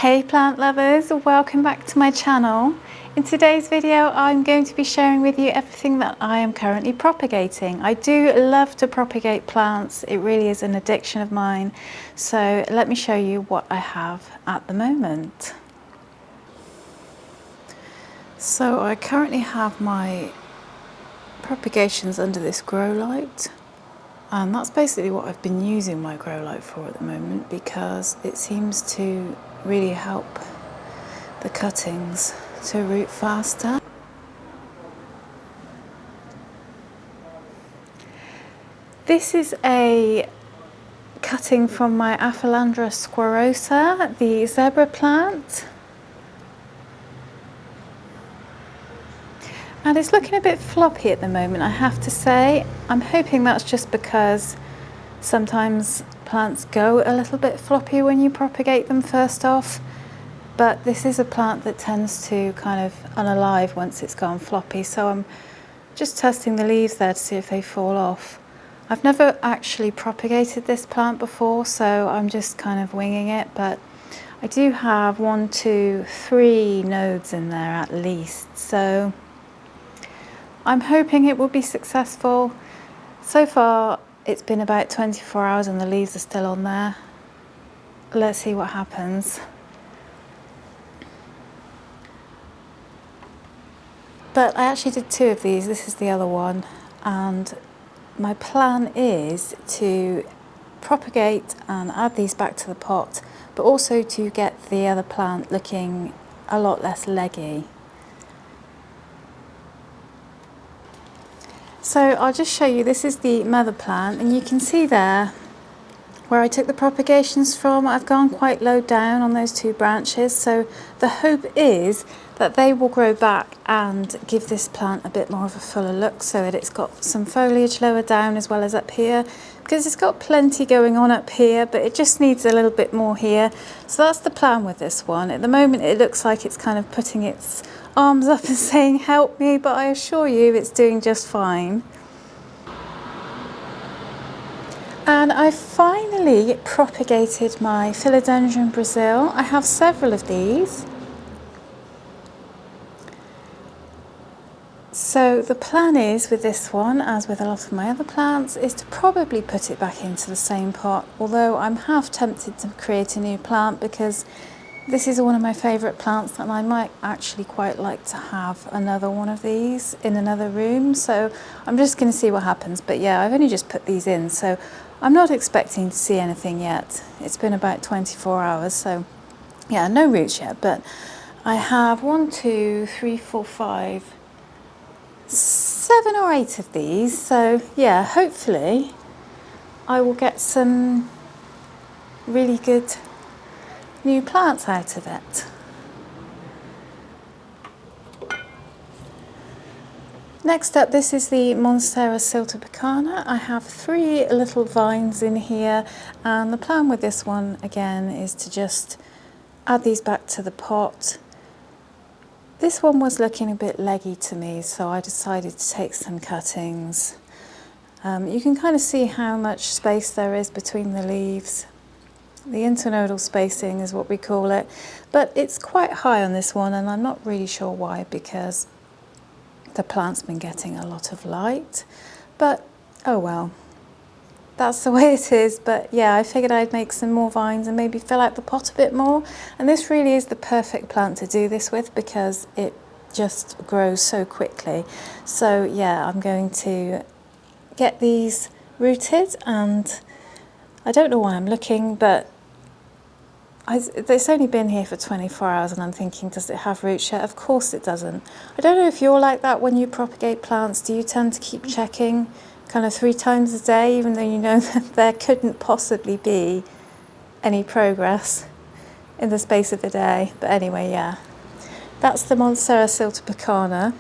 Hey plant lovers, welcome back to my channel. In today's video I'm going to be sharing with you everything that I am currently propagating. I do love to propagate plants, it really is an addiction of mine. So let me show you what I have at the moment. So I currently have my propagations under this grow light. And that's basically what I've been using my grow light for at the moment because it seems to really help the cuttings to root faster. This is a cutting from my Aphalandra Squarrosa, the zebra plant. And it's looking a bit floppy at the moment, I have to say. I'm hoping that's just because sometimes plants go a little bit floppy when you propagate them first off. But this is a plant that tends to kind of unalive once it's gone floppy. So I'm just testing the leaves there to see if they fall off. I've never actually propagated this plant before, so I'm just kind of winging it. But I do have 1, 2, 3 nodes in there at least. So I'm hoping it will be successful. So far, it's been about 24 hours and the leaves are still on there. Let's see what happens. But I actually did 2 of these. This is the other one. And my plan is to propagate and add these back to the pot, but also to get the other plant looking a lot less leggy. So I'll just show you, this is the mother plant, and you can see there where I took the propagations from. I've gone quite low down on those 2 branches, so the hope is that they will grow back and give this plant a bit more of a fuller look so that it's got some foliage lower down as well as up here, because it's got plenty going on up here, but it just needs a little bit more here. So that's the plan with this one. At the moment it looks like it's kind of putting its arms up and saying help me, but I assure you it's doing just fine. And I finally propagated my Philodendron Brasil. I have several of these. So the plan is with this one, as with a lot of my other plants, is to probably put it back into the same pot, although I'm half tempted to create a new plant because this is one of my favourite plants and I might actually quite like to have another one of these in another room. So I'm just going to see what happens. But yeah, I've only just put these in, so I'm not expecting to see anything yet. It's been about 24 hours, so yeah, no roots yet. But I have 1, 2, 3, 4, 5, 7 or 8 of these. So yeah, hopefully I will get some really good new plants out of it. Next up, this is the Monstera Siltepecana. I have 3 little vines in here, and the plan with this one again is to just add these back to the pot. This one was looking a bit leggy to me, so I decided to take some cuttings. You can kind of see how much space there is between the leaves. The internodal spacing is what we call it, but it's quite high on this one, and I'm not really sure why, because the plant's been getting a lot of light. But oh well, that's the way it is. But yeah, I figured I'd make some more vines and maybe fill out the pot a bit more, and this really is the perfect plant to do this with because it just grows so quickly. So yeah, I'm going to get these rooted, and I don't know why I'm looking, but it's only been here for 24 hours and I'm thinking, does it have roots yet? Of course it doesn't. I don't know if you're like that when you propagate plants. Do you tend to keep checking kind of 3 times a day, even though you know that there couldn't possibly be any progress in the space of a day? But anyway, yeah, that's the Monstera Siltepecana.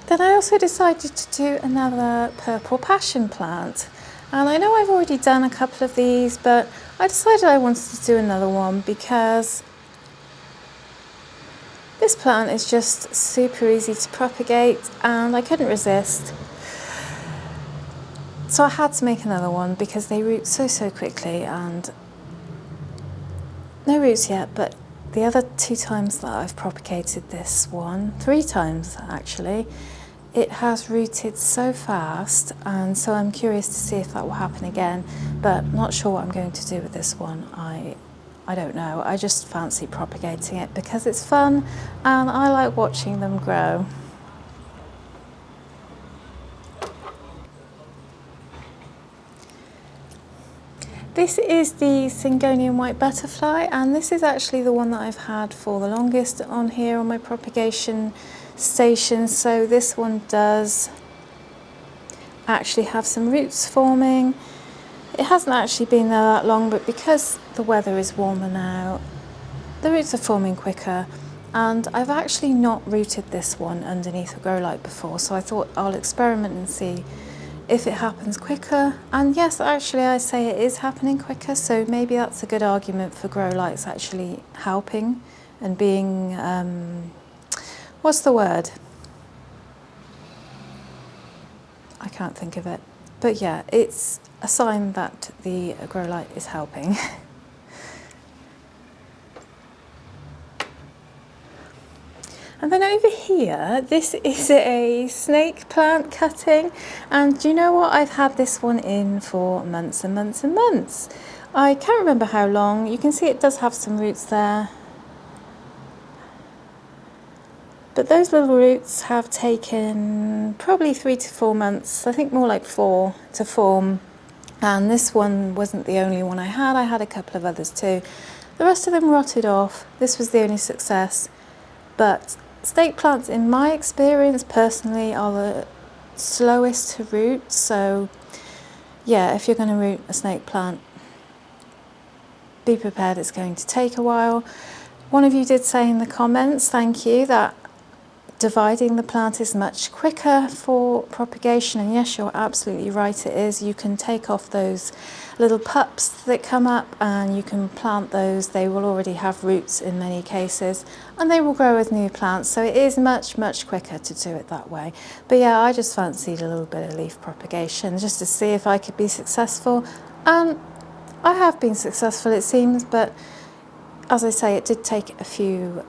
Then I also decided to do another purple passion plant. And I know I've already done a couple of these, but I decided I wanted to do another one because this plant is just super easy to propagate and I couldn't resist. So I had to make another one because they root so quickly, and no roots yet, but the other 2 times that I've propagated this one, 3 times actually, it has rooted so fast, and so I'm curious to see if that will happen again, but not sure what I'm going to do with this one. I don't know. I just fancy propagating it because it's fun and I like watching them grow. This is the Syngonium white butterfly, and this is actually the one that I've had for the longest on here on my propagation station. So this one does actually have some roots forming. It hasn't actually been there that long, but because the weather is warmer now, the roots are forming quicker. And I've actually not rooted this one underneath a grow light before, so I thought I'll experiment and see if it happens quicker. And yes, actually I say it is happening quicker, so maybe that's a good argument for grow lights actually helping and being, what's the word? I can't think of it. But yeah, it's a sign that the grow light is helping. And then over here, this is a snake plant cutting, and do you know what? I've had this one in for months and months and months. I can't remember how long. You can see it does have some roots there. But those little roots have taken probably 3 to 4 months, I think more like 4, to form. And this one wasn't the only one I had a couple of others too. The rest of them rotted off. This was the only success. But snake plants, in my experience personally, are the slowest to root. So yeah, if you're going to root a snake plant, be prepared, it's going to take a while. One of you did say in the comments, thank you, that dividing the plant is much quicker for propagation, and yes, you're absolutely right, it is. You can take off those little pups that come up and you can plant those. They will already have roots in many cases and they will grow as new plants, so it is much quicker to do it that way. But yeah, I just fancied a little bit of leaf propagation just to see if I could be successful, and I have been successful it seems, but as I say, it did take a few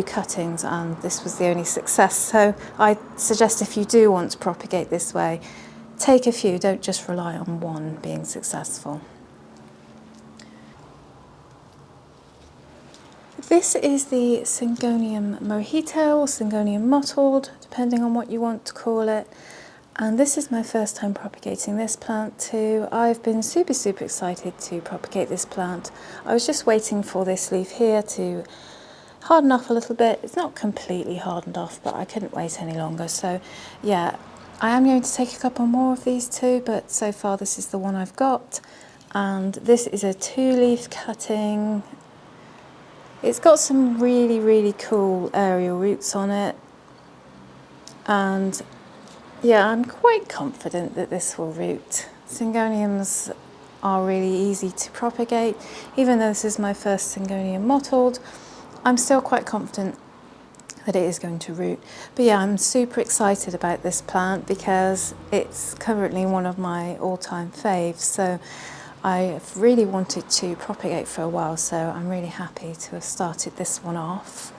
cuttings and this was the only success. So I suggest if you do want to propagate this way, take a few, don't just rely on one being successful. This is the Syngonium Mojito or Syngonium Mottled, depending on what you want to call it. And this is my first time propagating this plant too. I've been super excited to propagate this plant. I was just waiting for this leaf here to harden off a little bit. It's not completely hardened off, but I couldn't wait any longer. So yeah, I am going to take a couple more of these too, but so far this is the one I've got. And this is a 2-leaf cutting. It's got some really cool aerial roots on it. And yeah, I'm quite confident that this will root. Syngoniums are really easy to propagate. Even though this is my first Syngonium mottled, I'm still quite confident that it is going to root. But yeah, I'm super excited about this plant because it's currently one of my all-time faves. So I've really wanted to propagate for a while, so I'm really happy to have started this one off.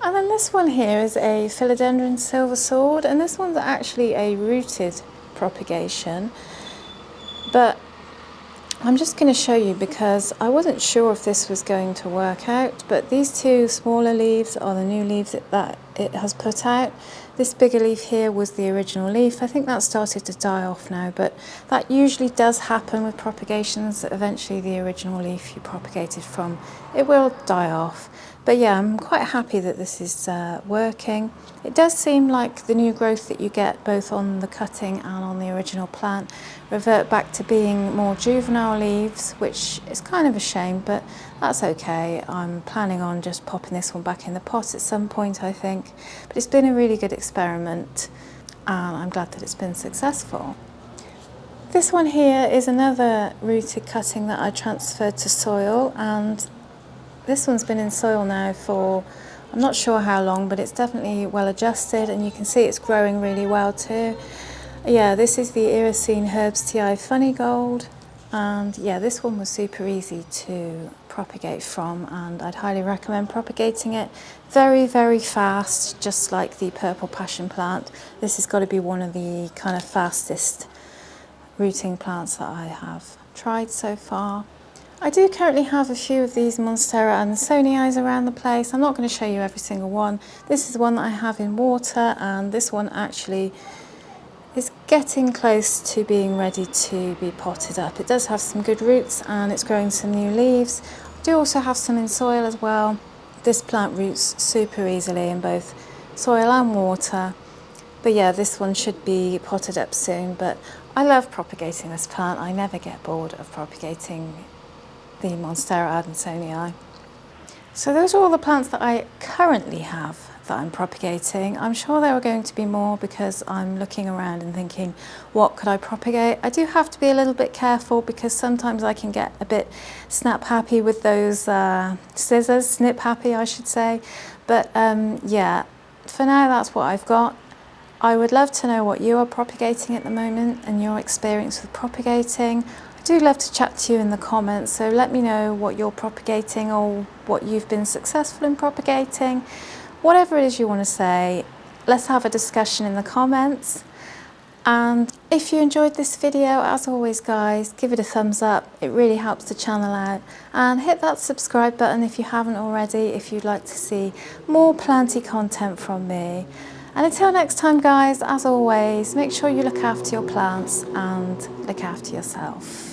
And then this one here is a Philodendron silver sword, and this one's actually a rooted propagation. But I'm just going to show you because I wasn't sure if this was going to work out, but these 2 smaller leaves are the new leaves that it has put out. This bigger leaf here was the original leaf. I think that started to die off now, but that usually does happen with propagations. Eventually the original leaf you propagated from, it will die off. But yeah, I'm quite happy that this is working. It does seem like the new growth that you get both on the cutting and on the original plant revert back to being more juvenile leaves, which is kind of a shame, but that's okay. I'm planning on just popping this one back in the pot at some point, I think. But it's been a really good experiment and I'm glad that it's been successful. This one here is another rooted cutting that I transferred to soil, and this one's been in soil now for, I'm not sure how long, but it's definitely well adjusted, and you can see it's growing really well too. Yeah, this is the Iresine Herbstii Funnygold, and yeah, this one was super easy to propagate from, and I'd highly recommend propagating it. Very, very fast, just like the purple passion plant. This has got to be one of the kind of fastest rooting plants that I have tried so far. I do currently have a few of these Monstera Adansonii around the place. I'm not going to show you every single one. This is one that I have in water, and this one actually is getting close to being ready to be potted up. It does have some good roots and it's growing some new leaves. I do also have some in soil as well. This plant roots super easily in both soil and water. But yeah, this one should be potted up soon. But I love propagating this plant. I never get bored of propagating the Monstera Adansonii. So those are all the plants that I currently have that I'm propagating. I'm sure there are going to be more because I'm looking around and thinking, what could I propagate? I do have to be a little bit careful because sometimes I can get a bit snap happy with those scissors, snip happy I should say. But yeah, for now that's what I've got. I would love to know what you are propagating at the moment and your experience with propagating. I do love to chat to you in the comments, so let me know what you're propagating or what you've been successful in propagating. Whatever it is you want to say, let's have a discussion in the comments. And if you enjoyed this video, as always guys, give it a thumbs up. It really helps the channel out. And hit that subscribe button if you haven't already, if you'd like to see more planty content from me. And until next time guys, as always, make sure you look after your plants and look after yourself.